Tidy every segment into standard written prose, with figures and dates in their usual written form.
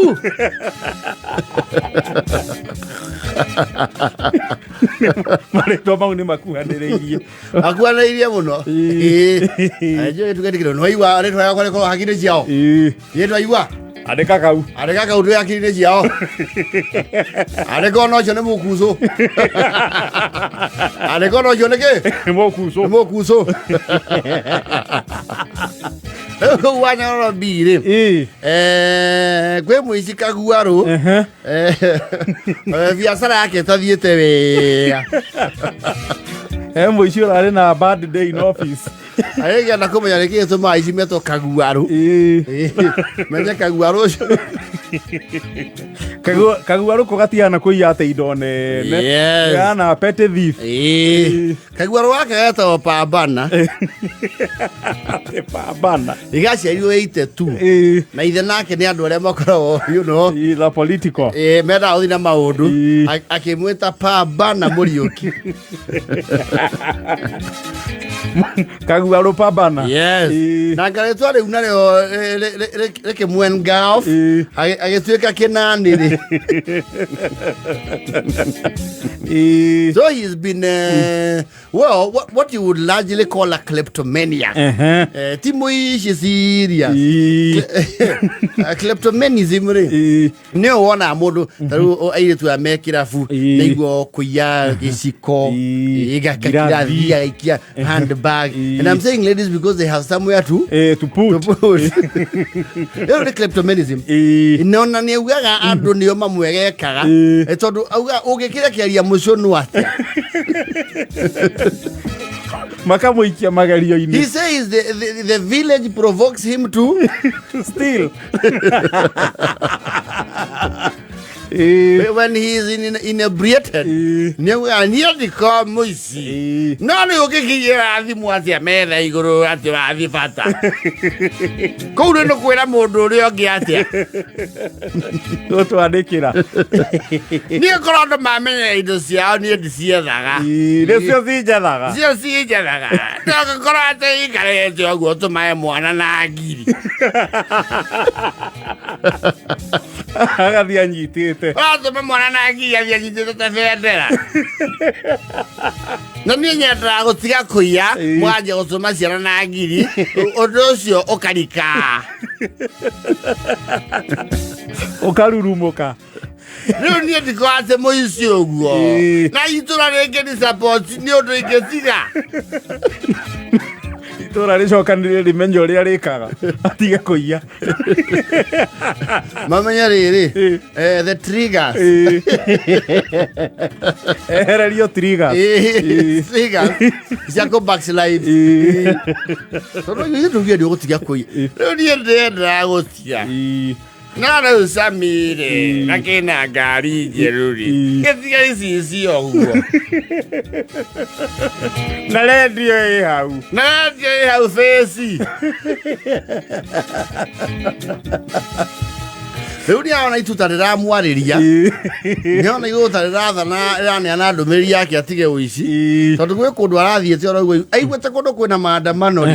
maku Marĩtwa mau nĩ makuhanĩrĩirie. akuhanĩrĩirie mũno njũĩ tũgetikĩrwo nĩwaigua rĩtwa yakwa rĩkorwo hakiri ciao yĩtwa igua Andĩka kau. andĩka kau twĩ hakiri-inĩ ciao andĩka ona ũcio nĩ mũkucũ andĩka ona ũcio nĩ kĩ Mũkucũ. nĩ mũkucũ kũu wanyarora mbirĩ kwĩ mũici kaguarũ biacara yake ĩtathiĩte wega He mũici ũrarĩ na bad day in office. arĩgenda kũmenya nĩkĩ gĩtũmaga aici metwo kaguarũ menye kaguarũ ũcio Kaguarũ ko gatihana kũiya atĩ indo nene. Yes. Gana petty thief. kaguarũ wake getagwo pambana Pambana. igaciarirwo 82 na ithe nake nĩ andũ arĩa makoragwo The political. mendaga gũthiĩ na maũndũ akĩmwĩta pambana Mũriũki Kaguarũ Pambana. na ngarĩtwa rĩu narĩo rĩkĩmwengaf agĩtuĩka kĩnanĩrĩ so he's been well what you would largely call a kleptomaniac ti mũici serious kleptomanism rĩ nĩ wonaga mũndũ tarĩu airĩtu me kĩrabu naigua kũiya gĩciko gĩkirathi agaikia handbag and I'm saying ladies because they have somewhere to put. Rĩu nĩ kleptomanism nona nĩ augaga andũ nĩo mamwegekaga tondũ auga ũngĩkĩrekeria mũcũnũ atĩa Makamũikia magerio-inĩ. he says the village provokes him to Steal. when he is inebriated nĩ augaga niĩ ndiko mũici no nĩ ũngĩkinyĩra thimũ atĩa metha igũrũ atĩ wathiĩ bata kũu nĩ kwĩra mũndũ ũrĩa ũngĩ atĩa Tũtwandĩkĩra. niĩ korwo andũ mamenya indo ciao niĩ ndiciethaga Nĩcio cinjethaga. cio cinjethaga ndangĩkorwo atĩ ikarĩte ũguo tũmae mwana na ngiri Agathiĩ anyitĩte. watũma mwana na ngiri athiĩ anyitĩte ta bendera na niĩ nyendaga gũtiga kũiya mwanjia gũtũma ciana na ngiri ũndũ ũcio ũkarika Ũkarurumũka. rĩu niĩ ndiko atĩ mũici ũguo na itũra rĩngĩ nĩ support nĩ ũndũ ingĩtiga Itũra rĩcokanĩrĩre rĩmenye ũrĩa rĩkaga. Atige kũiya. mamenya rĩrĩ the triggers Ehererio triggers. triggers cia kũ backslide tondũ ithuĩ tũgire nĩ ũgũtiga kũiya rĩu niĩ ndĩendaga gũtiga no rĩu Samire na kĩna ngari njerũ rĩ gĩtiga ici cio ũguo Na rendio ĩ hau. na rendio ĩ hau bĩci rĩu nĩarona ituta rĩramwarĩria nĩona igũta rĩrathana rĩraneana ndũmĩrĩri yake atige ũici tondũ gwĩ kũndũ arathiĩte oraigua aiguĩte kũndũ kwĩna maandamano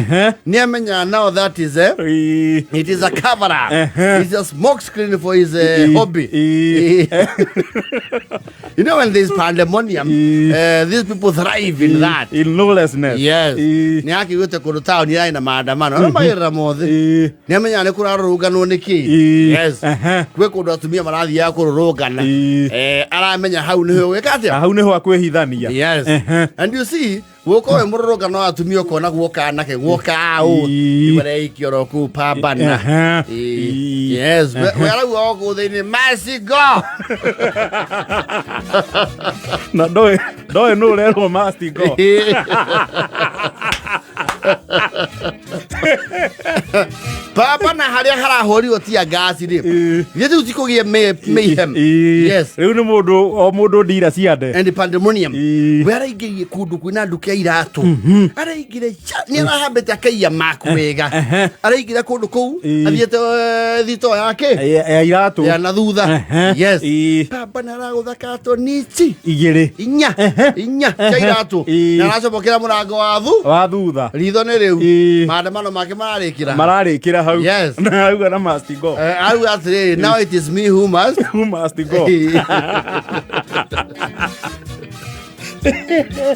nĩ amenyaga now that is it is a cover up it's a smoke screen for his hobby you know when there's pandemonium these people thrive in that In lawlessness. yes nĩ akĩiguĩte kũndũ taũni yarĩ na maandamano no magĩrĩra mothe nĩ amenyaga nĩ kũrarũrũnganwo nĩkĩ yes gwĩ kũndũ atumia marathiaga kũrũrũngana aramenya hau nĩho gwĩka atĩa Hau nĩho akwĩhithania. yes and you see gũkũ wĩ mũrũrũngano wa atumia ũkona guoka nake guoka ũũ imareikio ro kũu Pambana yes we arauga o kũu thĩinĩ masigo Na ndoĩ nũ ũrerwo must go. Pambana harĩa harahũrirwo tia ngasi rĩ githĩ rĩu tikũgĩe mayhem yes Rĩu nĩ mũndũ ndira ciande. and pandemonium we araingĩrie kũndũ kwĩna nduka ya iratũ araingĩre nĩ arahambĩte akaiya maku wega araingĩra kũndũ kũu athiĩte thito yake Ya iratũ. ya na thutha yes Pambana aragũthaka tonici Igĩrĩ. inya cia iratũ na aracomokera mũrango wa Wa thutha. ritho nĩ rĩu maandamano make mararikira hau. Yes. Na auga na must go. Auga atiri, now it is me who must go.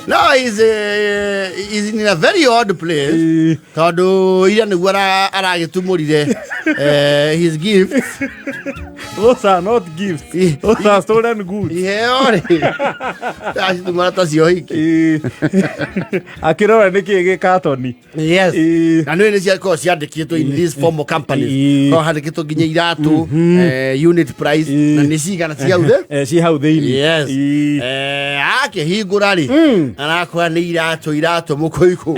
No, he's in a very odd place. Tondu ira niguo aragitumurire his gifts. Those are not gifts. Those are stolen goods. Iheo ri. Acitumara tacio hiki. Akirora niki gikatoni. Yes. Na nĩ ciakorwo ciandĩkĩtwo in these formal companies. No handĩkĩtwo nginya iratu, unit price, na nĩ cigana ci hau thĩ. Ci hau thĩinĩ. Yes. Akĩhingũra rĩ, arakora nĩ iratu mũkũikũ.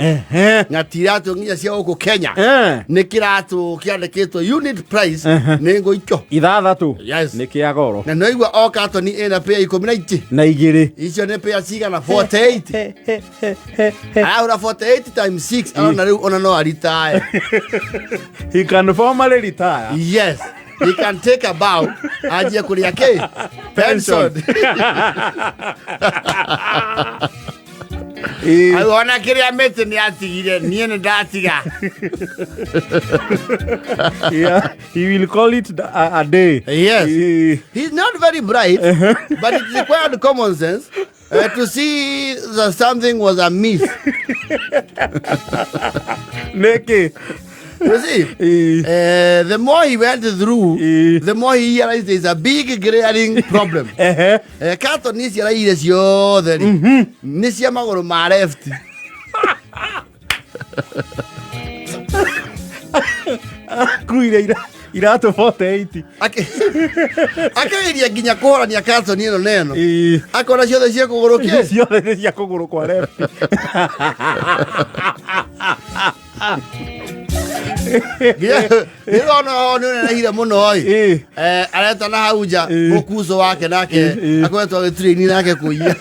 Na ti iratu nginya cia gũkũ Kenya. Nĩ kĩratũ kĩandĩkĩtwo unit price nĩ ngũikio. Ithathatũ. Yes. Nĩ kĩa goro. Na no igua o katoni ĩna pay 12. Na igĩrĩ. Icio nĩ pay cigana 48. Ahura 48 times 6. Ona rĩu ona no retire. He can formally retire. Yes. He can take a bow. Ajie kuria ke pension. Ona kiria mete ni atigire nie ni ndatiga. Yeah, he will call it a day. Yes. He's not very bright, but it's required common sense to see that something was amiss. Neki. You see, the more he went through, the more he realized there's a big glaring problem. Kato nisi raire ciothe ri. Nisi amaguru ma left. Kuire iratu 48. Akairia nginya kuhorania kato ni ino neno. Akona ciothe cia kuguru ke. Ciothe ni cia kuguru kwa left. Nĩrona nĩ nehire mũno ĩ areta na hau nja mũkuzo wake nake akoretwo agĩtraini nake kũiya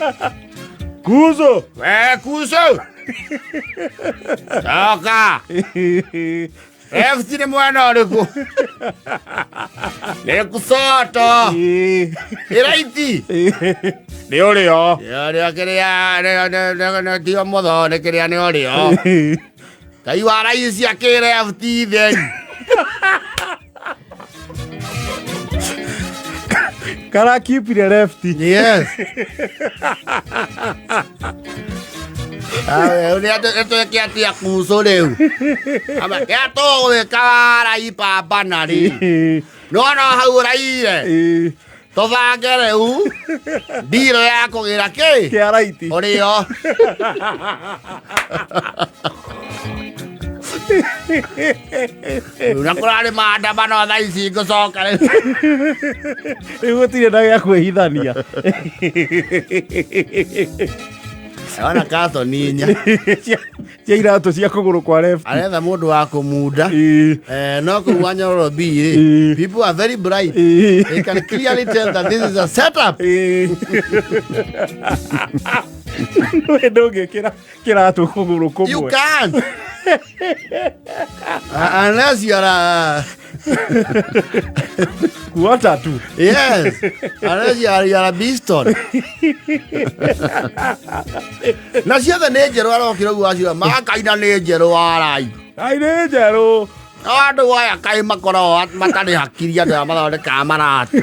Kuzo Kuzo Coka nĩ mwena ũrĩkũ nĩ kushoto iraiti nĩ ũrĩo kĩrĩa tio mũtho nĩ kĩrĩa nĩ ũrĩo Kai warai cia kĩrefti then. Kara keep the lefty. Yes. Esto que atia Kuzo reu. Ama que ato de cara aí pa banari. No hau raire. Toda reu. Diro yako gira ke? Que araiti. Orio. Unakurare maandamano thaa ici ngũcoka rĩu. Rĩu gũtirĩ na gĩa kwĩhithania. Ona katoni inya. Cia iratũ cia kũgũrũ kwa left. Aretha mũndũ wa kũmunda. No kũu Wanyororo B rĩ. People are very bright. They can clearly tell that this is a setup. Ndũngĩkĩra kĩratũ kũgũrũ kũmwe. You can't. Unless you are quarter to. Yes. Unless you are a beaston. Na ciothe nĩ njerũ arokĩra ũguo aciũra makaina nĩ njerũ warai. Ai nĩ njerũ. Andũ aya kaĩ makoragwo matarĩ hakiri andũ aya mathondekaga maratũ.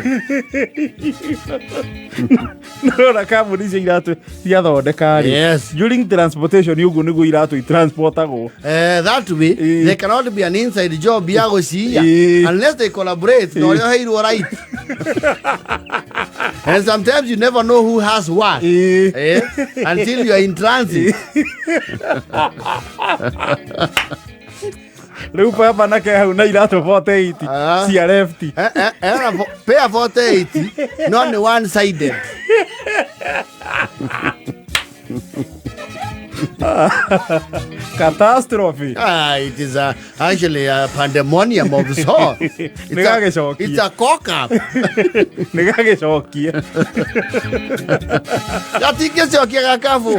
Nona kambuni cia iratũ ciathondeka rĩ. Yes. During transportation ũguo nĩguo iratũ itransportagwo. That way, there cannot be an inside job ya gũciia unless they collaborate. Na ũrĩa ũheirwo right. And sometimes you never know who has what until you are in transit. Rĩu papa nake hau na iratũ 48 cia lefty. Pair 48 no nĩ one sided. Catastrophe. It is actually a pandemonium of sorts. It's a cock-up. Nĩgagĩcokia. Gatingĩcokia gakabu.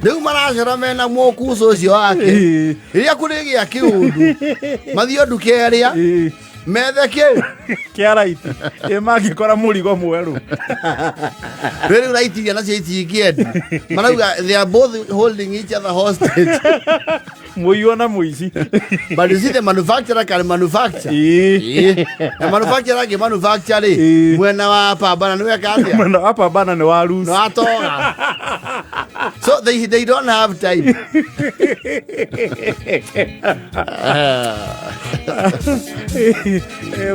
Rĩu maracora mena mũkuzo ũcio wake. Rĩrĩa kũrĩ gĩa kĩũndũ mathiĩ nduka ĩrĩa methe kä kä araiti ä mangä kora må rigo mwerå rä rä raitiria nacio itingiendi marauga they are both holding each other hostage må iå na må ici but you see the manufacturer can manufacture na manufacturer angä manufacture rä mwena wa pambana nä weka atä mwena wa pambana nä wa no atoga so they don't have time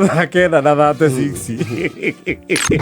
thaa kenda na 36